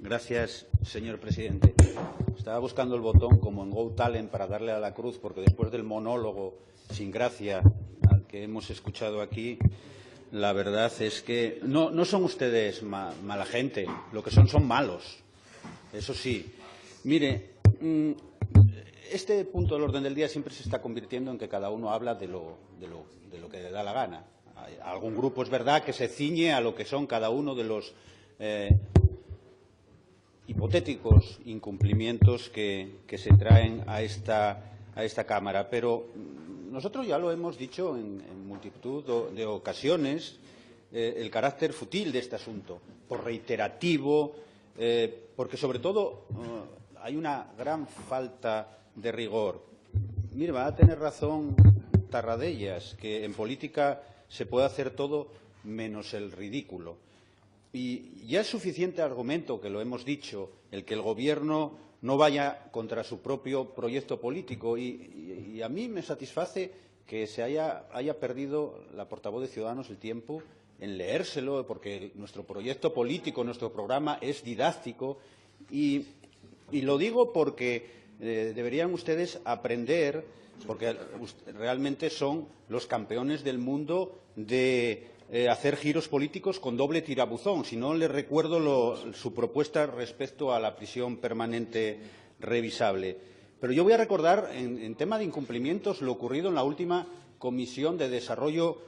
Gracias, señor presidente. Estaba buscando el botón como en Go Talent para darle a la cruz, porque después del monólogo sin gracia al que hemos escuchado aquí, la verdad es que no son ustedes mala gente, lo que son malos. Eso sí. Mire, este punto del orden del día siempre se está convirtiendo en que cada uno habla de lo que le da la gana. Hay algún grupo, es verdad, que se ciñe a lo que son cada uno de los hipotéticos incumplimientos que se traen a esta Cámara. Pero nosotros ya lo hemos dicho en multitud de ocasiones, el carácter fútil de este asunto, por reiterativo, porque sobre todo hay una gran falta de rigor. Mire, va a tener razón Tarradellas, que en política se puede hacer todo menos el ridículo. Y ya es suficiente argumento, que lo hemos dicho, el que el Gobierno no vaya contra su propio proyecto político. Y a mí me satisface que se haya perdido la portavoz de Ciudadanos el tiempo en leérselo, porque nuestro proyecto político, nuestro programa es didáctico. Y lo digo porque deberían ustedes aprender, porque realmente son los campeones del mundo de hacer giros políticos con doble tirabuzón. Si no, les recuerdo su propuesta respecto a la prisión permanente revisable. Pero yo voy a recordar, en tema de incumplimientos, lo ocurrido en la última Comisión de Desarrollo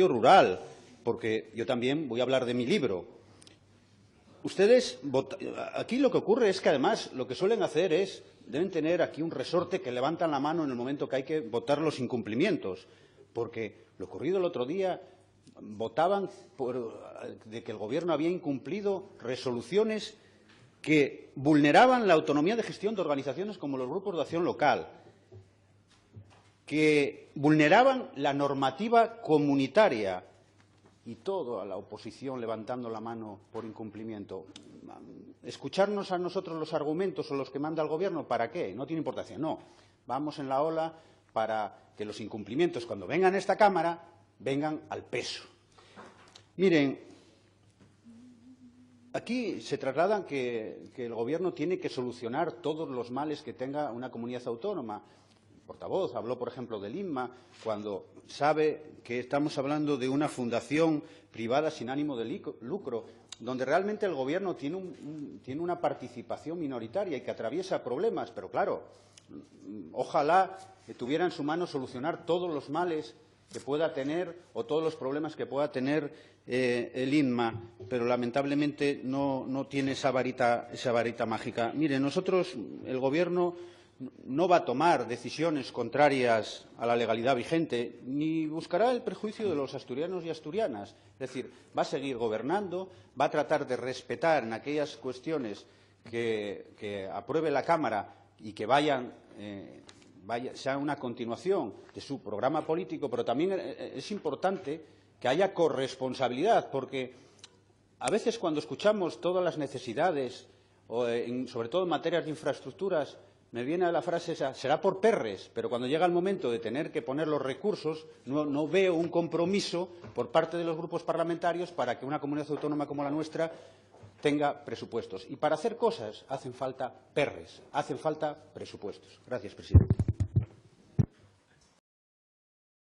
Rural, porque yo también voy a hablar de mi libro. Ustedes, aquí lo que ocurre es que, además, lo que suelen hacer es, deben tener aquí un resorte que levantan la mano en el momento que hay que votar los incumplimientos, porque lo ocurrido el otro día, votaban de que el Gobierno había incumplido resoluciones que vulneraban la autonomía de gestión de organizaciones como los grupos de acción local, que vulneraban la normativa comunitaria, y toda la oposición levantando la mano por incumplimiento. ¿Escucharnos a nosotros los argumentos o los que manda el Gobierno? ¿Para qué? No tiene importancia. No. Vamos en la ola para que los incumplimientos, cuando vengan a esta Cámara, vengan al peso. Miren, aquí se traslada que el Gobierno tiene que solucionar todos los males que tenga una comunidad autónoma. El portavoz habló, por ejemplo, del INMA, cuando sabe que estamos hablando de una fundación privada sin ánimo de lucro, donde realmente el Gobierno tiene una participación minoritaria y que atraviesa problemas. Pero, claro, ojalá tuviera en su mano solucionar todos los males que pueda tener o todos los problemas que pueda tener el INMA, pero lamentablemente no tiene esa varita mágica. Mire, nosotros, el Gobierno no va a tomar decisiones contrarias a la legalidad vigente, ni buscará el perjuicio de los asturianos y asturianas. Es decir, va a seguir gobernando, va a tratar de respetar en aquellas cuestiones que apruebe la Cámara y que sea una continuación de su programa político, pero también es importante que haya corresponsabilidad, porque a veces cuando escuchamos todas las necesidades, sobre todo en materias de infraestructuras, me viene a la frase esa, será por perres, pero cuando llega el momento de tener que poner los recursos, no veo un compromiso por parte de los grupos parlamentarios para que una comunidad autónoma como la nuestra tenga presupuestos. Y para hacer cosas hacen falta perres, hacen falta presupuestos. Gracias, presidente.